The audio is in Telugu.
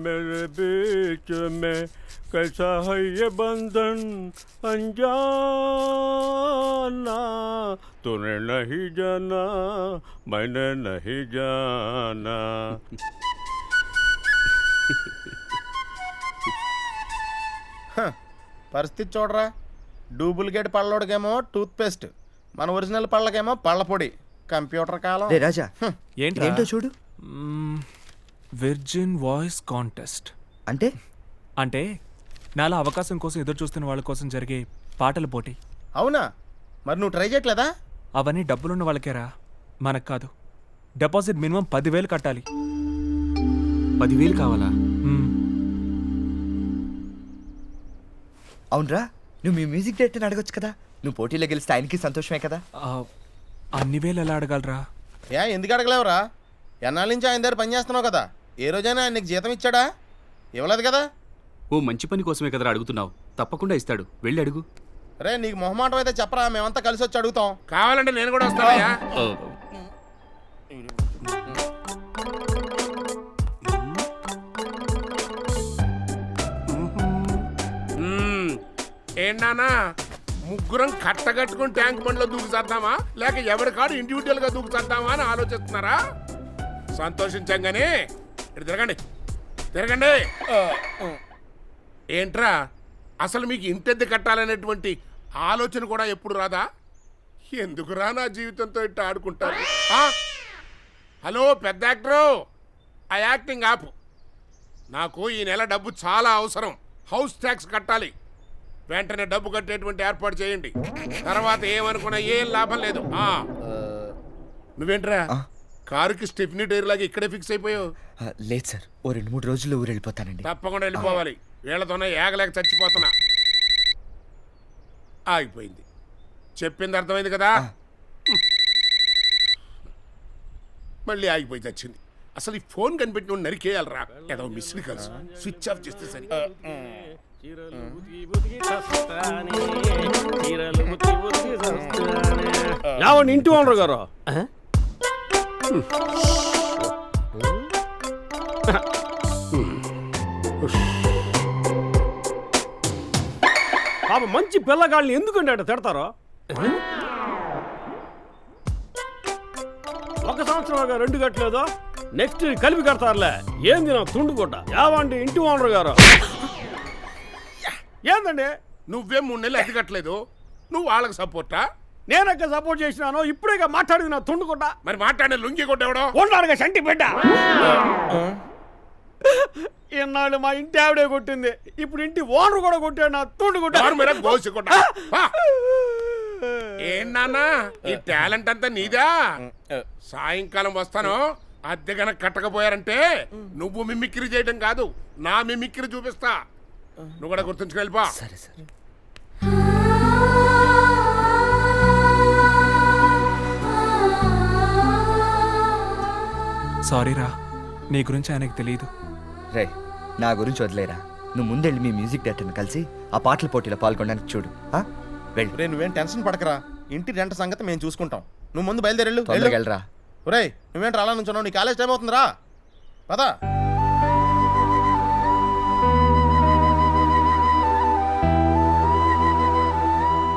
मेरे बीच में कैसा है ये बंधन अनजाना तूने नहीं जाना मैंने नहीं जाना. పరిస్థితి చూడరా, డూప్లికేట్ పళ్ళోడికేమో టూత్ పేస్ట్, మన ఒరిజినల్ పళ్ళకేమో పళ్ళ పొడి. కంప్యూటర్ కాలం. రే రాజా, ఏంటో చూడు. విర్జిన్ వాయిస్ కాంటెస్ట్ అంటే అంటే నాలా అవకాశం కోసం ఎదురు చూస్తున్న వాళ్ళ కోసం జరిగే పాటల పోటీ. అవునా? మరి నువ్వు ట్రై చేయట్లేదా? అవన్నీ డబ్బులున్న వాళ్ళకేరా, మనకు కాదు. డిపాజిట్ మినిమం 10,000 కట్టాలి. 10,000 కావాలా? అవునరా, నువ్వు మీ మ్యూజిక్ డైరెక్టర్ని అడగొచ్చు కదా. నువ్వు పోటీలో గెలిస్తే ఆయనకి సంతోషమే కదా. అన్ని వేలు ఎలా అడగలరా? ఎందుకు అడగలేవురా? ఎన్నాళ్ళ నుంచి ఆయన దగ్గర పని చేస్తున్నావు కదా, ఏ రోజైనా ఆయన నీకు జీతం ఇచ్చాడా? ఇవ్వలేదు కదా. ఓ మంచి పని కోసమే కదరా అడుగుతున్నావు, తప్పకుండా ఇస్తాడు, వెళ్ళి అడుగు. రే, నీకు మొహమాటం అయితే చెప్పరా, మేమంతా కలిసి వచ్చి అడుగుతాం. కావాలంటే నేను కూడా వస్తానయ్యా. ఏంటన్నా ముగ్గురం కట్టగట్టుకుని ట్యాంక్ బండ్లో దూకు చేద్దామా, లేక ఎవరి కాడు ఇండివిజువల్ గా దూకు చేద్దామా అని ఆలోచిస్తున్నారా? సంతోషించంగానే ఇటు తిరగండి తిరగండి. ఏంట్రా, అసలు మీకు ఇంటెద్దు కట్టాలనేటువంటి ఆలోచన కూడా ఎప్పుడు రాదా? ఎందుకురా నా జీవితంతో ఇట్లా ఆడుకుంటారు? హలో పెద్ద యాక్టరు, ఆ యాక్టింగ్ ఆపు. నాకు ఈ నెల డబ్బు చాలా అవసరం. హౌస్ ట్యాక్స్ కట్టాలి. వెంటనే డబ్బు కట్టేటువంటి ఏర్పాటు చేయండి. తర్వాత ఏమనుకున్నా ఏం లాభం లేదు. నువ్వేంట్రా కారుకి స్టెఫ్నీ టైర్ లాగా ఇక్కడే ఫిక్స్ అయిపోయావు? లేదు సార్, ఓ 2-3 రోజుల్లో ఊరు వెళ్ళిపోతానండి. తప్పకుండా వెళ్ళిపోవాలి. వీళ్ళతోనే ఏగలేక చచ్చిపోతున్నా. ఆగిపోయింది. చెప్పింది అర్థమైంది కదా. మళ్ళీ ఆగిపోయి చచ్చింది. అసలు ఈ ఫోన్ కనిపెట్టి నరికేయాలరా. ఏదో మిస్డ్ కాల్స్ స్విచ్ ఆఫ్ చేస్తే సరి. ఇంటి ఓనర్ గారు, పాప మంచి పిల్లగాళ్ళని ఎందుకంటే అట్ట తిడతారో? 1 సంవత్సరం 2 కట్టలేదో, నెక్స్ట్ కలిపి కడతారులే. ఏంది నా తుండుకోట? యావండి ఇంటి ఓనర్ గారు. ఏందండి నువ్వే 3 నెలలు అది కట్టలేదు, నువ్వు వాళ్ళకి సపోర్టా? నేనక్క సపోర్ట్ చేసినాను. ఇప్పుడేగా మాట్లాడింది నా తుండుకోట. మరి మాట్లాడే లుంగి కొట్టేవడం ఉన్నాడుగా సంటి బిడ్డ. ఇన్నాళ్ళు మా ఇంటి ఆవిడే కొట్టింది, ఇప్పుడు ఇంటి ఓనర్ కూడా కొట్టాడు నా తుండుకోట. ఏంటన్నా ఈ టాలెంట్ అంతా నీదా? సాయంకాలం వస్తాను. అద్దె గనక కట్టకపోయారంటే నువ్వు మిమిక్రీ చేయడం కాదు, నా మిమిక్రీ చూపిస్తా. నువ్వు కూడా గుర్తుంచుకెళ్ళిపో. సరే సరే. సారీరా, నీ గురించి ఆయనకు తెలియదు. రే, నా గురించి వదిలేరా. నువ్వు ముందెళ్ళి మీ మ్యూజిక్ డైరెక్టర్ని కలిసి ఆ పాటల పోటీలో పాల్గొనడానికి చూడు. వెళ్ళి. రే, నువ్వేం టెన్షన్ పడకరా. ఇంటి రెంట సంగతి మేము చూసుకుంటాం. నువ్వు ముందు బయలుదేరెళ్ళు. వెళ్ళరా. ఒరేయ్, నువ్వేంటి అలా నుంచున్నావు? నీ కాలేజ్ టైం అవుతుందిరా. పదా.